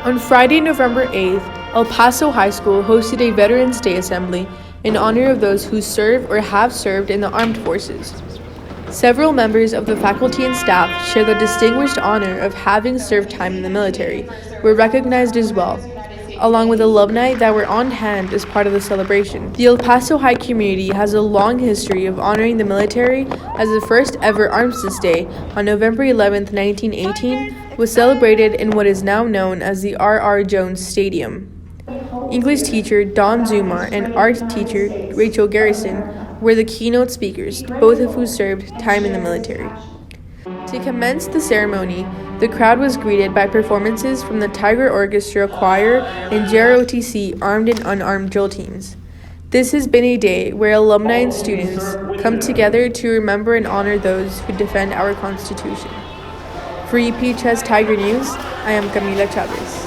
On Friday, November 8th, El Paso High School hosted a Veterans Day assembly in honor of those who serve or have served in the armed forces. Several members of the faculty and staff share the distinguished honor of having served time in the military, were recognized as well, along with alumni that were on hand as part of the celebration. The El Paso High community has a long history of honoring the military, as the first ever Armistice Day on November 11, 1918, was celebrated in what is now known as the R.R. Jones Stadium. English teacher Don Zuma and art teacher Rachel Garrison were the keynote speakers, both of who served time in the military. To commence the ceremony, the crowd was greeted by performances from the Tiger Orchestra Choir and JROTC armed and unarmed drill teams. This has been a day where alumni and students come together to remember and honor those who defend our Constitution. For EPHS Tiger News, I am Camila Chavez.